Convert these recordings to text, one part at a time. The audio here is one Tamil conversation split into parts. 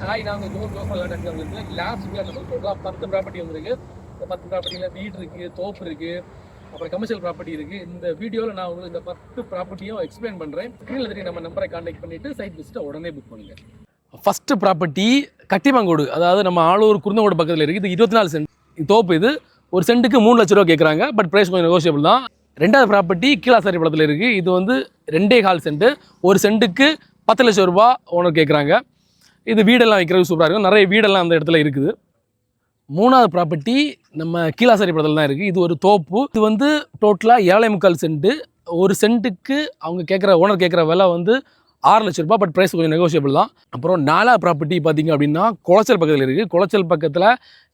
நாங்கள் வந்து லாஸ்ட் வீக் நம்ம சொல்லலாம் 10 ப்ராப்பர்ட்டி வந்திருக்கு. இந்த 10 ப்ராப்பர்ட்டியில் வீடு இருக்குது, தோப்பு இருக்குது, அப்புறம் கமர்ஷியல் ப்ராப்பர்ட்டி இருக்குது. இந்த வீடியோவில் நான் உங்களுக்கு இந்த 10 ப்ராப்பர்ட்டியும் எக்ஸ்பிளைன் பண்ணுறேன். ஸ்க்ரீனில் தெரியும் நம்ம நம்பரை கான்டாக்ட் பண்ணிவிட்டு சைட் விசிட்டை உடனே புக் பண்ணுங்கள். ஃபஸ்ட்டு ப்ராப்பர்ட்டி கட்டிமாங்கோடு, அதாவது நம்ம ஆளூர் குருந்தங்கோடு பக்கத்தில் இருக்குது. இது 24 சென்ட் தோப்பு. இது ஒரு சென்ட்டுக்கு 3 லட்ச ரூபா கேட்குறாங்க. பட் ப்ரைஸ் கொஞ்சம் நெகோஷியபிள் தான். ரெண்டாவது ப்ராப்பர்ட்டி கீழாசாரி படத்தில் இருக்குது. இது வந்து 2.25 சென்ட்டு, ஒரு சென்ட்டுக்கு 10 லட்சம் ரூபா ஓனர் கேட்குறாங்க. இது வீடெல்லாம் வைக்கிறது சூப்பராக இருக்கும். நிறைய வீடெல்லாம் அந்த இடத்துல இருக்குது. மூணாவது ப்ராப்பர்ட்டி நம்ம கீழாசாரி படத்தில் தான் இருக்குது. இது ஒரு தோப்பு. இது வந்து டோட்டலாக 7.25 சென்ட்டு. ஒரு சென்ட்டுக்கு அவங்க கேட்குற ஓனர் கேட்குற விலை வந்து 6 லட்ச ரூபா. பட் ப்ரைஸ் கொஞ்சம் நெகோஷியபிள் தான். அப்புறம் 4வது ப்ராப்பர்ட்டி பார்த்திங்க அப்படின்னா குளச்சல் பக்கத்தில் இருக்குது. குளச்சல் பக்கத்தில்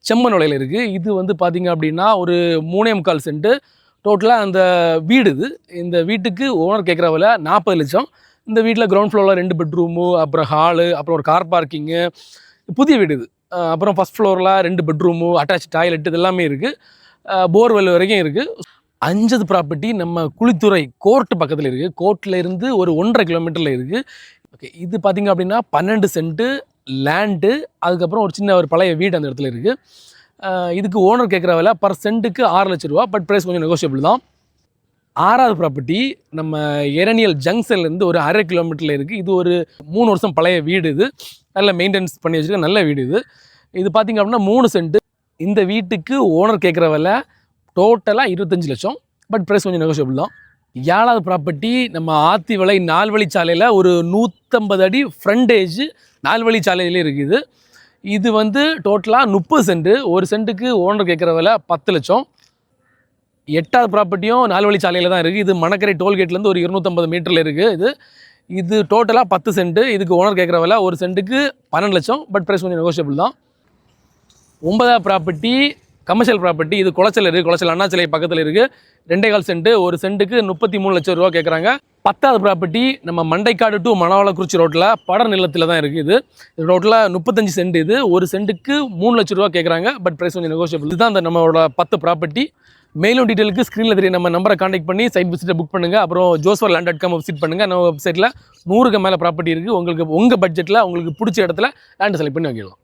செம்மன் வலையில் இருக்குது. இது வந்து பார்த்திங்க அப்படின்னா ஒரு 3.25 சென்ட்டு. டோட்டலாக அந்த வீடு இது. இந்த வீட்டுக்கு ஓனர் கேட்குற விலை 40 லட்சம். இந்த வீட்டில் கிரவுண்ட் ஃப்ளோரில் 2 பெட்ரூமு, அப்புறம் ஹாலு, அப்புறம் ஒரு கார் பார்க்கிங்கு, புதிய வீடு இது. அப்புறம் ஃபஸ்ட் ஃப்ளோரில் 2 பெட்ரூமு, அட்டாச் டாய்லெட், இது எல்லாமே இருக்குது. போர்வெல் வரைக்கும் இருக்குது. 5வது ப்ராப்பர்ட்டி நம்ம குளித்துறை கோர்ட்டு பக்கத்தில் இருக்குது. கோர்ட்டில் இருந்து ஒரு 1.5 கிலோமீட்டரில் இருக்குது. ஓகே, இது பார்த்திங்க அப்படின்னா 12 சென்ட்டு லேண்டு, அதுக்கப்புறம் ஒரு சின்ன ஒரு பழைய வீடு அந்த இடத்துல இருக்குது. இதுக்கு ஓனர் கேட்குற விலை பர் சென்ட்டுக்கு 6 லட்ச ரூபா. பட் ப்ரைஸ் கொஞ்சம் நெகோஷியபிள் தான். 6வது ப்ராப்பர்ட்டி நம்ம எரணியல் ஜங்ஷன்லேருந்து ஒரு 1/2 கிலோமீட்டரில் இருக்குது. இது ஒரு 3 வருஷம் பழைய வீடு. இது நல்ல மெயின்டெனன்ஸ் பண்ணி வச்சுருக்க நல்ல வீடு இது. இது பார்த்திங்க அப்படின்னா 3 சென்ட்டு. இந்த வீட்டுக்கு ஓனர் கேட்குற விலை டோட்டலாக 25 லட்சம். பட் ப்ரைஸ் கொஞ்சம் நெகோஷியபிள் தான். 7வது ப்ராப்பர்ட்டி நம்ம ஆத்திவளை 4 வழிச்சாலையில் ஒரு 150 அடி ஃப்ரண்டேஜ் 4 வழிச்சாலையிலே இருக்குது. இது வந்து டோட்டலாக 30 சென்ட்டு. ஒரு சென்ட்டுக்கு ஓனர் கேட்குற விலை 10 லட்சம். 8வது ப்ராப்பர்ட்டியும் 4 வழிச்சாலையில் தான் இருக்குது. இது மணக்கரை டோல்கேட்லேருந்து ஒரு 250 மீட்டரில் இருக்குது. இது டோட்டலாக 10 சென்ட்டு. இதுக்கு ஓனர் கேட்குற விலை ஒரு சென்ட்டுக்கு 12 லட்சம். பட் ப்ரைஸ் கொஞ்சம் நெகோஷியபிள் தான். 9வது ப்ராப்பர்ட்டி கமர்ஷியல் ப்ராப்பர்ட்டி. இது குளச்சல் இருக்குது. குளச்சல் அண்ணாச்சிலை பக்கத்தில் இருக்குது. 2.25 சென்ட்டு. ஒரு சென்ட்டுக்கு 33 லட்சம் ரூபா கேட்குறாங்க. 10வது ப்ராப்பர்ட்டி நம்ம மண்டைக்காடு டு மணவாளக்குறிச்சி ரோட்டில் படர் நிலத்தில் தான் இருக்குது. இது டோட்டலாக 35 சென்ட். இது ஒரு சென்ட்டுக்கு 3 லட்ச ரூபா கேட்குறாங்க. பட் ப்ரைஸ் கொஞ்சம் நெகோஷியபிள். இதுதான் அந்த நம்மளோட 10 ப்ராப்பர்ட்டி. மேலும் டீட்டெயிலுக்கு ஸ்க்ரீனில் தெரிய நம்ம நம்பரை கான்டாக்ட் பண்ணி சைட் விசிட்டை புக் பண்ணுங்கள். அப்புறம் josvarland.com விசிட் பண்ணுங்கள். நம்ம வெப்சைட்டில் 100க்கு மேலே ப்ராப்பர்ட்டி இருக்குது. உங்களுக்கு உங்கள் பட்ஜெட்டில் உங்களுக்கு பிடிச்ச இடத்துல லேண்ட் செலக்ட் பண்ணி வாங்கிடலாம்.